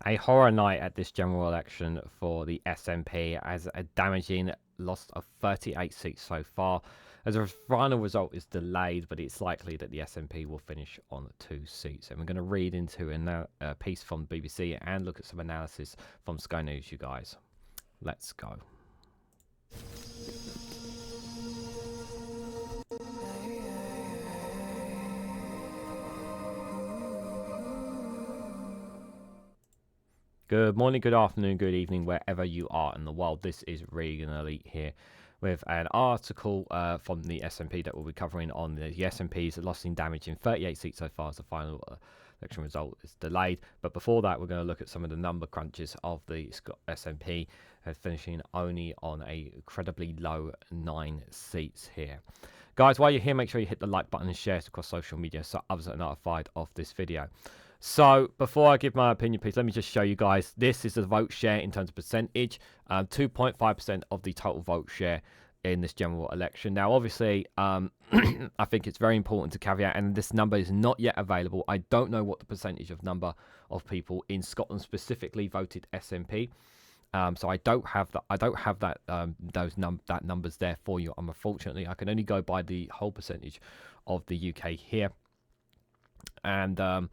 A horror night at this general election for the SNP as a damaging loss of 38 seats so far. As a final result is delayed, but it's likely that the SNP will finish on 2 seats. And we're going to read into a piece from the BBC and look at some analysis from Sky News, you guys. Let's go. Good morning, good afternoon, good evening, wherever you are in the world. This is Reganelite here with an article from the SNP that we'll be covering on the SNP's loss in damage in 38 seats so far as the final election result is delayed. But before that, we're going to look at some of the number crunches of the SNP, finishing only on a incredibly low 9 seats here. Guys, while you're here, make sure you hit the like button and share it across social media so others are notified of this video. So before I give my opinion piece, let me just show you guys. This is the vote share in terms of percentage. 2.5% of the total vote share in this general election. Now, obviously, I think it's very important to caveat, and this number is not yet available. I don't know what the percentage of number of people in Scotland specifically voted SNP. So I don't have that. I don't have that that numbers there for you. Unfortunately, I can only go by the whole percentage of the UK here, and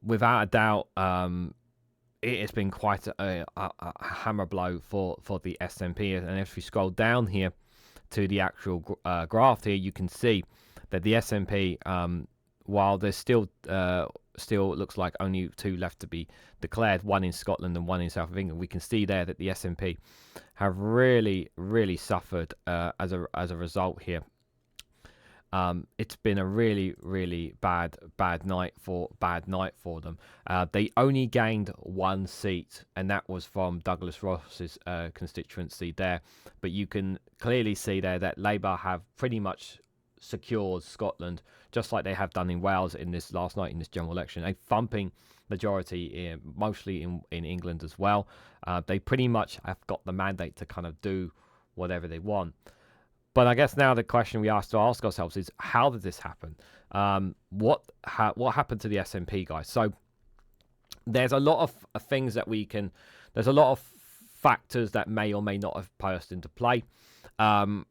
without a doubt, it has been quite a hammer blow for the SNP. And if we scroll down here to the actual graph here, you can see that the SNP, while there's still looks like only 2 left to be declared, 1 in Scotland and 1 in South of England, we can see there that the SNP have really suffered as a result here. It's been a really bad night for them. They only gained 1 seat, and that was from Douglas Ross's constituency there. But you can clearly see there that Labour have pretty much secured Scotland, just like they have done in Wales in this last night in this general election. A thumping majority, mostly in England as well. They pretty much have got the mandate to kind of do whatever they want. But I guess now the question we have to ask ourselves is, how did this happen? What happened to the SNP, guys? So there's a lot of things that we can. There's a lot of factors that may or may not have passed into play. I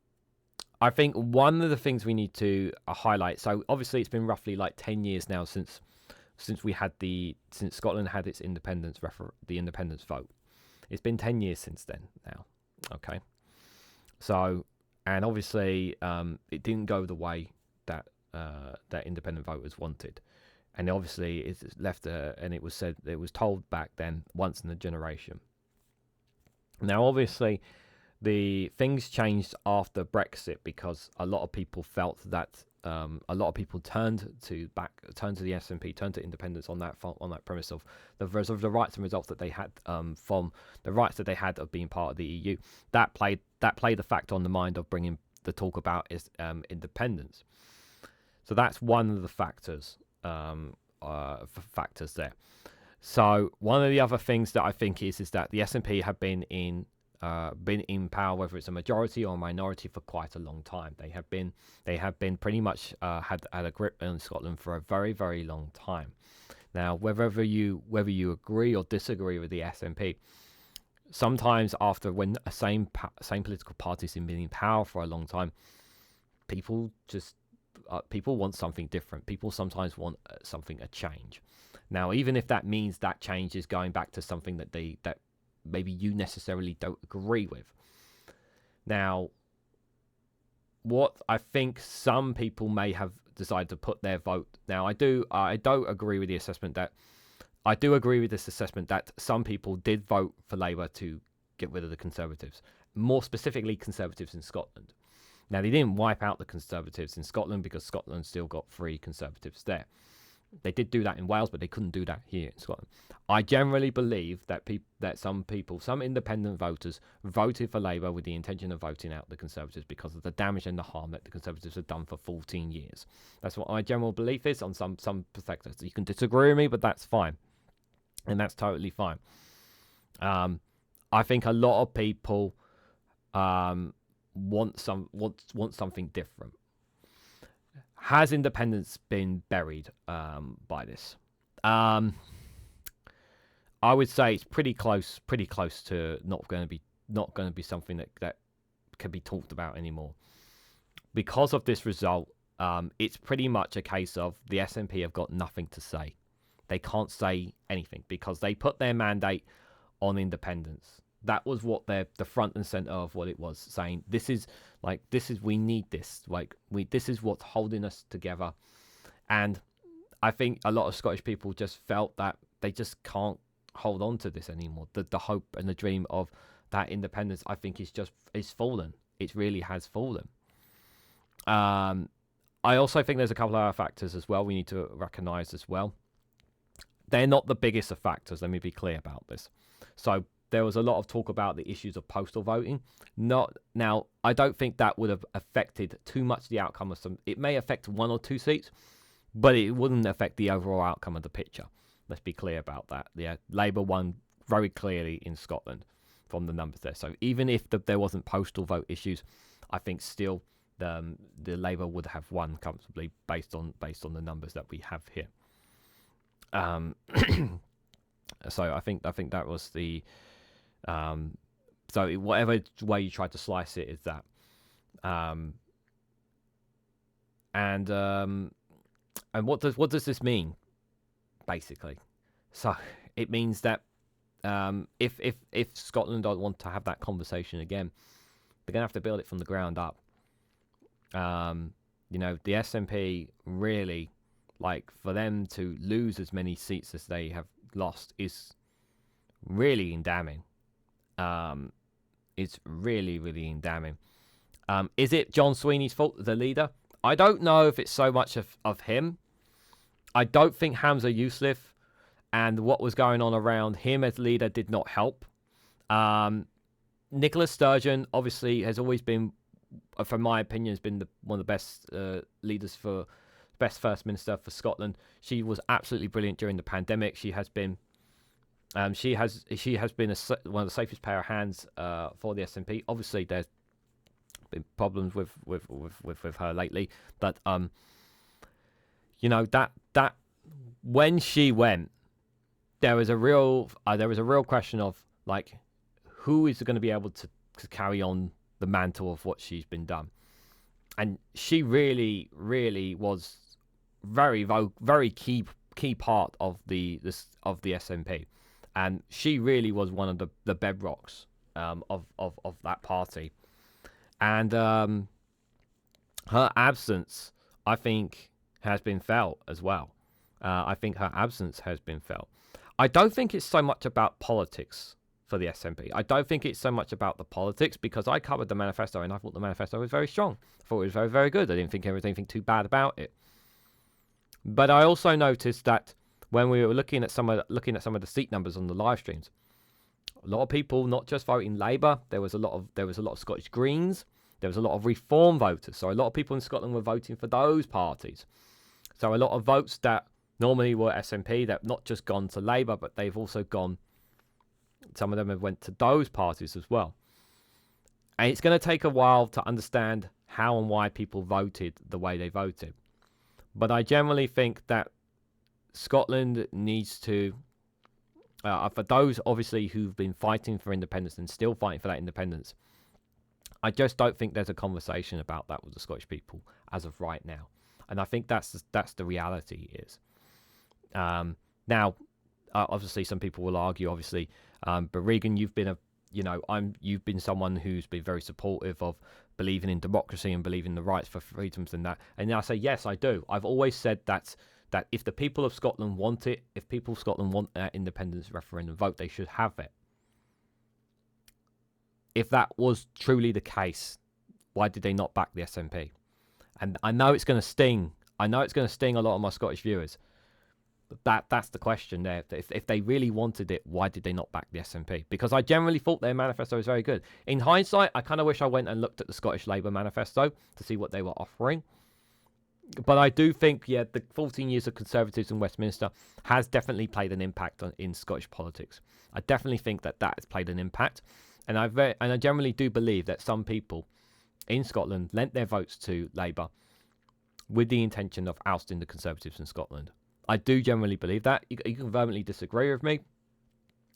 think one of the things we need to highlight. So obviously, it's been roughly like 10 years now since Scotland had its independence the independence vote. It's been 10 years since then now. Okay, so. And obviously, it didn't go the way that independent voters wanted, and obviously it's left. And it was told back then, once in a generation. Now, obviously, the things changed after Brexit because a lot of people felt that a lot of people turned to the SNP, turned to independence on that premise of the rights and results that they had from the rights that they had of being part of the EU. That played a factor on the mind of bringing the talk about is independence. So that's one of the factors there. So one of the other things that I think is that the SNP have been in power, whether it's a majority or a minority, for quite a long time. They have been pretty much had a grip in Scotland for a very long time. Now, whether you agree or disagree with the SNP, sometimes after when a same political party's been in power for a long time, people want something different. People sometimes want a change. Now, even if that means that change is going back to something that maybe you necessarily don't agree with. Now, what I think some people may have decided to put their vote. Now, I don't agree with the assessment that. I do agree with this assessment that some people did vote for Labour to get rid of the Conservatives, more specifically Conservatives in Scotland. Now, they didn't wipe out the Conservatives in Scotland because Scotland still got 3 Conservatives there. They did do that in Wales, but they couldn't do that here in Scotland. I generally believe that some independent voters voted for Labour with the intention of voting out the Conservatives because of the damage and the harm that the Conservatives have done for 14 years. That's what my general belief is on some perspectives. You can disagree with me, but that's fine. And that's totally fine. I think a lot of people want something different. Has independence been buried by this? I would say it's pretty close to not going to be something that can be talked about anymore. Because of this result, it's pretty much a case of the SNP have got nothing to say. They can't say anything because they put their mandate on independence. That was what the front and center of what it was, saying this is we need this, this is what's holding us together. And I think a lot of Scottish people just felt that they just can't hold on to this anymore. The hope and the dream of that independence, I think, is fallen. It really has fallen. I also think there's a couple of other factors as well we need to recognise as well. They're not the biggest of factors, let me be clear about this. So there was a lot of talk about the issues of postal voting. Now, I don't think that would have affected too much the outcome of some. It may affect 1 or 2 seats, but it wouldn't affect the overall outcome of the picture. Let's be clear about that. Yeah, Labour won very clearly in Scotland from the numbers there. So even if there wasn't postal vote issues, I think still the Labour would have won comfortably based on the numbers that we have here. So I think that was the so whatever way you try to slice it is that. And what does this mean, basically? So it means that if Scotland don't want to have that conversation again, they're gonna have to build it from the ground up. The SNP really, for them to lose as many seats as they have lost is really damning. It's really, really damning. Is it John Swinney's fault, the leader? I don't know if it's so much of him. I don't think Hamza Yousaf and what was going on around him as leader did not help. Nicola Sturgeon obviously has always been, from my opinion, has been one of the best leaders best First Minister for Scotland. She was absolutely brilliant during the pandemic. She has been one of the safest pair of hands for the SNP. Obviously, there's been problems with her lately, but that when she went, there was a real question of who is going to be able to carry on the mantle of what she's been done, and she really, really was very key part of the SNP, and she really was one of the bedrocks of that party, and her absence, I think, has been felt as well. I think her absence has been felt. I don't think it's so much about politics for the SNP. I don't think it's so much about the politics, because I covered the manifesto and I thought the manifesto was very strong. I thought it was very, very good. I didn't think there was anything too bad about it. But I also noticed that when we were looking at some of the seat numbers on the live streams, a lot of people not just voting Labour. There was a lot of Scottish Greens. There was a lot of Reform voters. So a lot of people in Scotland were voting for those parties. So a lot of votes that normally were SNP that not just gone to Labour, but they've also gone. Some of them have went to those parties as well. And it's going to take a while to understand how and why people voted the way they voted. But I generally think that Scotland needs to, for those obviously who've been fighting for independence and still fighting for that independence, I just don't think there's a conversation about that with the Scottish people as of right now. And I think that's the reality is. Now, obviously, some people will argue, obviously, but Regan, you've been you've been someone who's been very supportive of believing in democracy and believing in the rights for freedoms and that. And I say, yes, I do. I've always said that if the people of Scotland want it, if people of Scotland want that independence referendum vote, they should have it. If that was truly the case, why did they not back the SNP? And I know it's going to sting. I know it's going to sting a lot of my Scottish viewers. But that's the question there. If they really wanted it, why did they not back the SNP? Because I generally thought their manifesto was very good. In hindsight, I kind of wish I went and looked at the Scottish Labour manifesto to see what they were offering. But I do think, the 14 years of Conservatives in Westminster has definitely played an impact in Scottish politics. I definitely think that has played an impact. And I generally do believe that some people in Scotland lent their votes to Labour with the intention of ousting the Conservatives in Scotland. I do generally believe that. You can vehemently disagree with me,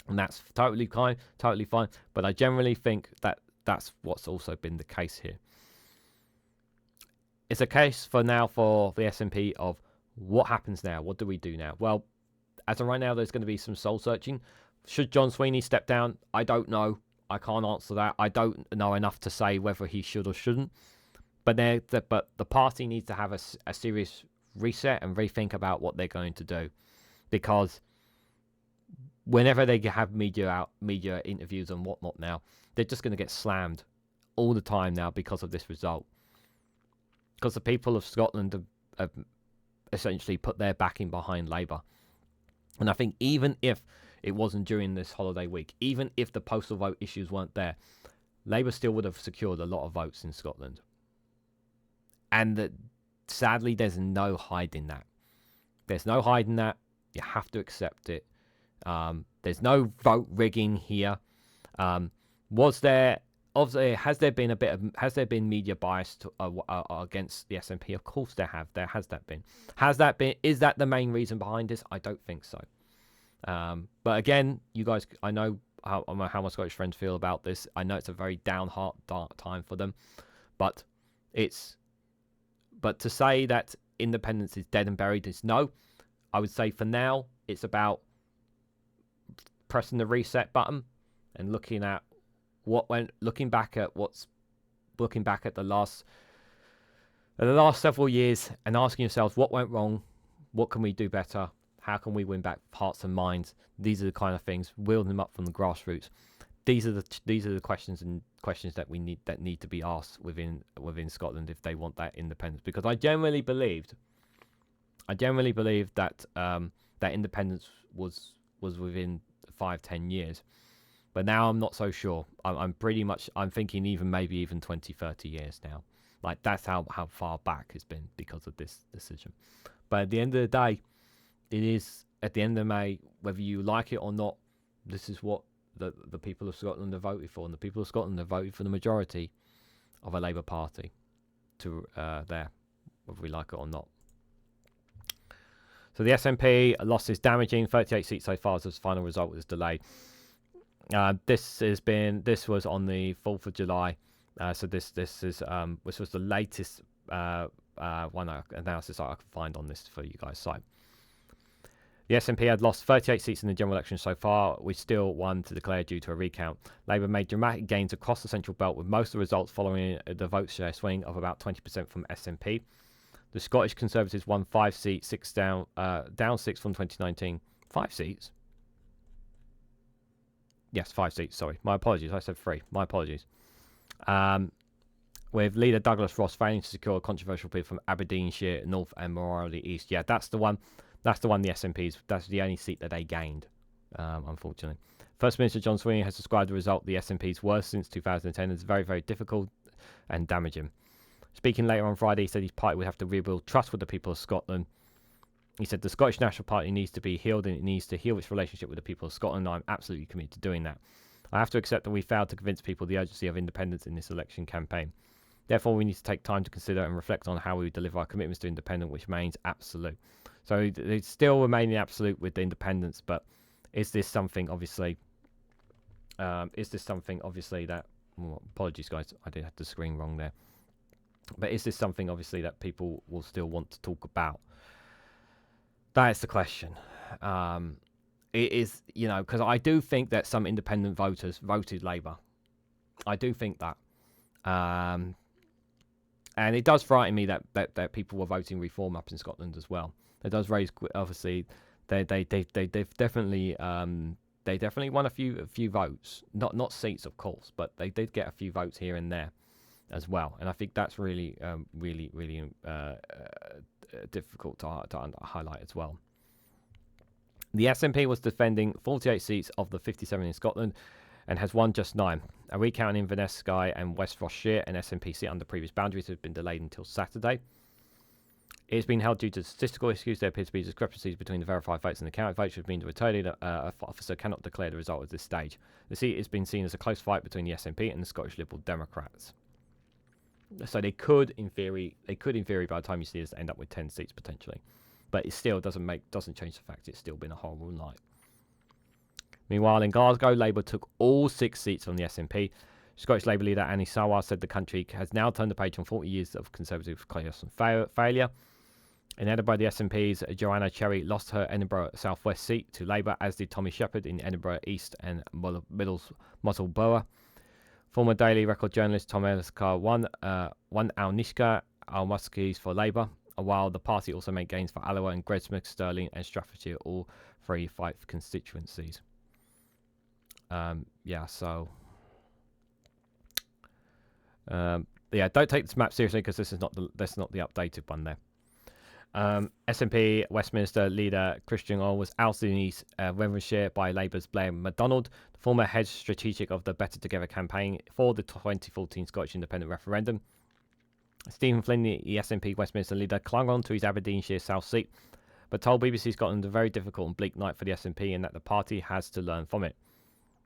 And that's totally fine. But I generally think that that's what's also been the case here. It's a case for now for the SNP of what happens now. What do we do now? Well, as of right now, there's going to be some soul searching. Should John Swinney step down? I don't know. I can't answer that. I don't know enough to say whether he should or shouldn't. But the party needs to have a serious reset and rethink about what they're going to do, because whenever they have media interviews and whatnot now, they're just going to get slammed all the time now because of this result. Because the people of Scotland have essentially put their backing behind Labour. And I think even if it wasn't during this holiday week, even if the postal vote issues weren't there, Labour still would have secured a lot of votes in Scotland. And sadly, there's no hiding that. There's no hiding that. You have to accept it. There's no vote rigging here. Has there been media bias against the SNP? Of course there have. Is that the main reason behind this? I don't think so. But again, you guys, I know how my Scottish friends feel about this. I know it's a very dark time for them, but to say that independence is dead and buried is no. I would say for now it's about pressing the reset button and looking back at the last several years and asking yourselves what went wrong, what can we do better, how can we win back hearts and minds. These are the kind of things, wheeling them up from the grassroots. These are the questions that need to be asked within Scotland if they want that independence. Because I generally believed that that independence was within 5-10 years, but now I'm not so sure. I'm thinking maybe even 20-30 years now. Like, that's how far back it's been because of this decision. But at the end of the day, it is at the end of May, whether you like it or not. This is what the people of Scotland have voted for, and the people of Scotland have voted for the majority of a Labour Party whether we like it or not. So the SNP loss is damaging. 38 seats so far as the final result was delayed. This was on the 4th of July. So this was the latest analysis I could find on this for you guys' site. The SNP had lost 38 seats in the general election so far, with still one to declare due to a recount. Labour made dramatic gains across the central belt, with most of the results following the vote share swing of about 20% from SNP. The Scottish Conservatives won 5 seats, down 6 from 2019. 5 seats? Yes, 5 seats, sorry. My apologies, I said 3. My apologies. With leader Douglas Ross failing to secure a controversial bid from Aberdeenshire North and Moray East. Yeah, that's the one. That's the SNP's. That's the only seat that they gained, unfortunately. First Minister John Swinney has described the result the SNP's worst since 2010 as very, very difficult and damaging. Speaking later on Friday, he said his party would have to rebuild trust with the people of Scotland. He said the Scottish National Party needs to be healed, and it needs to heal its relationship with the people of Scotland. I'm absolutely committed to doing that. I have to accept that we failed to convince people of the urgency of independence in this election campaign. Therefore, we need to take time to consider and reflect on how we deliver our commitments to independence, which remains absolute. So it's still remaining absolute with the independence, but is this something, obviously, that... Well, apologies, guys, I did have the screen wrong there. But is this something, obviously, that people will still want to talk about? That is the question. It is, because I do think that some independent voters voted Labour. I do think that. And it does frighten me that people were voting Reform up in Scotland as well. It does raise, obviously, they definitely won a few votes, not seats, of course, but they did get a few votes here and there as well. And I think that's really difficult to highlight as well. The SNP was defending 48 seats of the 57 in Scotland and has won just 9. A recount in Inverness, Skye and West Ross-shire, an SNP seat under previous boundaries, has been delayed until Saturday. It has been held due to statistical issues. There appears to be discrepancies between the verified votes and the counted votes, which means the returning officer cannot declare the result at this stage. The seat has been seen as a close fight between the SNP and the Scottish Liberal Democrats. So they could, in theory, by the time you see this, end up with 10 seats potentially. But it still doesn't change the fact it's still been a horrible night. Meanwhile, in Glasgow, Labour took all 6 seats from the SNP. Scottish Labour leader Annie Sawar said the country has now turned the page on 40 years of Conservative chaos and failure. In Edinburgh, the SNP's Joanna Cherry lost her Edinburgh South West seat to Labour, as did Tommy Shepherd in Edinburgh East and Muswell Borough. Former Daily Record journalist Tom Eliskar won Alnishka Almuskis for Labour, while the party also made gains for Alloa and Gredsmith, Stirling and Staffordshire, all 3 Fife constituencies. Don't take this map seriously, because this is not the updated one there. SNP Westminster leader Christian Orr was ousted in East Renfrewshire by Labour's Blair MacDonald, the former head strategic of the Better Together campaign for the 2014 Scottish independent referendum. Stephen Flynn, the SNP Westminster leader, clung on to his Aberdeenshire South seat, but told BBC Scotland a very difficult and bleak night for the SNP and that the party has to learn from it.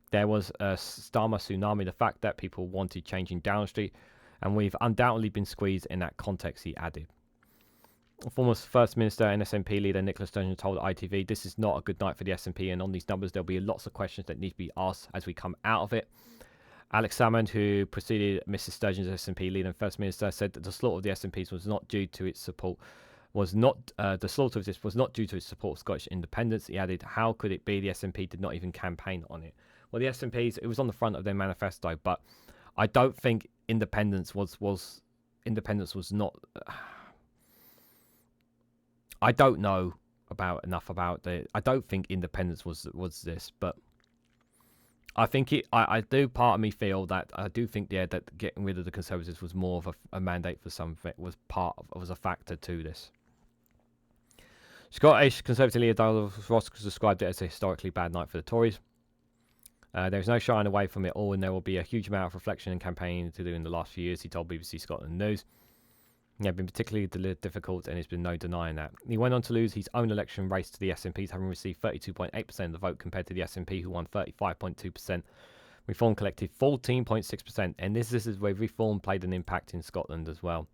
There was a Starmer tsunami, the fact that people wanted change in Downing Street, and we've undoubtedly been squeezed in that context, he added. Former First Minister and SNP leader Nicola Sturgeon told ITV, "This is not a good night for the SNP, and on these numbers there'll be lots of questions that need to be asked as we come out of it." Alex Salmond, who preceded Mrs Sturgeon's SNP leader and First Minister, said that the slaughter of the SNPs was not due to its support. The slaughter of this was not due to its support of Scottish independence. He added, "How could it be? The SNP did not even campaign on it." Well, the SNPs, it was on the front of their manifesto, but I don't think independence was not. I don't know enough about it. I don't think independence was this, but I think I do. Part of me feel that I do think that getting rid of the Conservatives was more of a mandate for something, was a factor to this. Scottish Conservative leader Douglas Ross described it as a historically bad night for the Tories. There's no shying away from it all, and there will be a huge amount of reflection and campaigning to do in the last few years, he told BBC Scotland News. They've been particularly difficult, and there's been no denying that. He went on to lose his own election race to the SNPs, having received 32.8% of the vote compared to the SNP, who won 35.2%. Reform collected 14.6%, and this is where Reform played an impact in Scotland as well.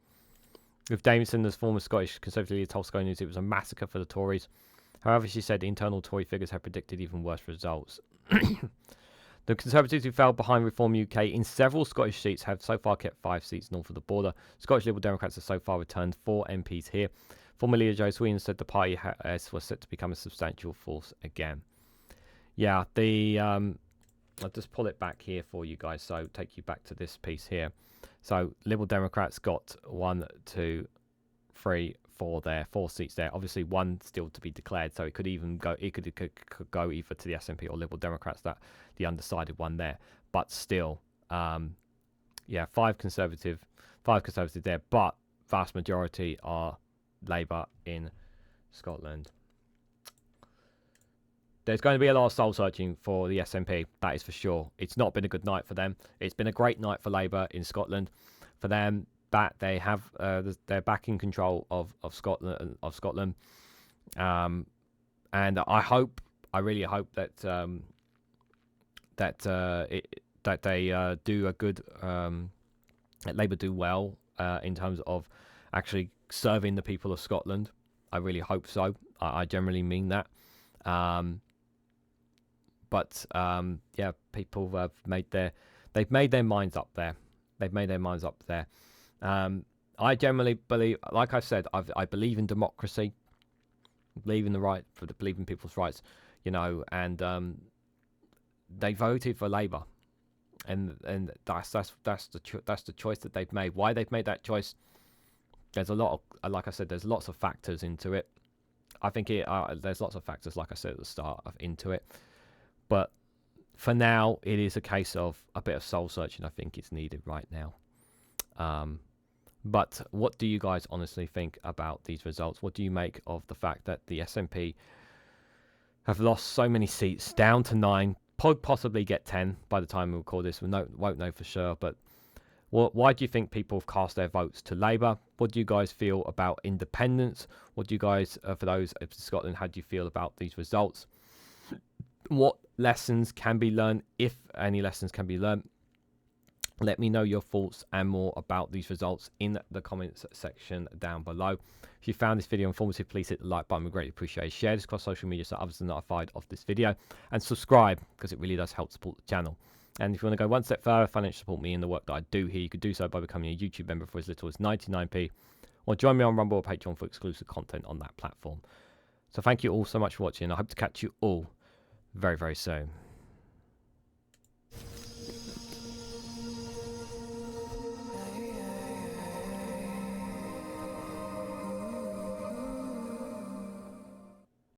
With Davison, as former Scottish Conservative leader, told Sky News it was a massacre for the Tories. However, she said internal Tory figures have predicted even worse results. The Conservatives, who fell behind Reform UK in several Scottish seats, have so far kept 5 seats north of the border. Scottish Liberal Democrats have so far returned 4 MPs here. Former leader John Swinney said the party was set to become a substantial force again. Yeah, I'll just pull it back here for you guys, so take you back to this piece here. So Liberal Democrats got 1, 2, 3, 4 there, 4 seats there. Obviously, 1 still to be declared, so it could even go. It could go either to the SNP or Liberal Democrats. That the undecided one there, but still, 5 Conservative there, but vast majority are Labour in Scotland. There's going to be a lot of soul searching for the SNP, that is for sure. It's not been a good night for them. It's been a great night for Labour in Scotland. For them, that they have they're back in control of Scotland, and I really hope that they do a good that Labour do well in terms of actually serving the people of Scotland. I really hope so. I generally mean that. People have made their minds up there. I generally believe, like I said, I believe in democracy, believe in people's rights, and they voted for Labour, and that's the choice that they've made. Why they've made that choice, there's a lot of, like I said, there's lots of factors into it. I think there's lots of factors, like I said at the start, into it. But for now, it is a case of a bit of soul searching. I think it's needed right now. But what do you guys honestly think about these results? What do you make of the fact that the SNP have lost so many seats, down to 9, possibly get 10 by the time we record this? We won't know for sure, but why do you think people have cast their votes to Labour? What do you guys feel about independence? What do you guys, for those in Scotland, how do you feel about these results? What lessons can be learned, if any lessons can be learned? Let me know your thoughts and more about these results in the comments section down below. If you found this video informative, please hit the like button. We greatly appreciate it. Share this across social media so others are notified of this video. And subscribe, because it really does help support the channel. And if you want to go one step further, financially support me in the work that I do here, you could do so by becoming a YouTube member for as little as 99p. Or join me on Rumble or Patreon for exclusive content on that platform. So thank you all so much for watching. I hope to catch you all very, very soon.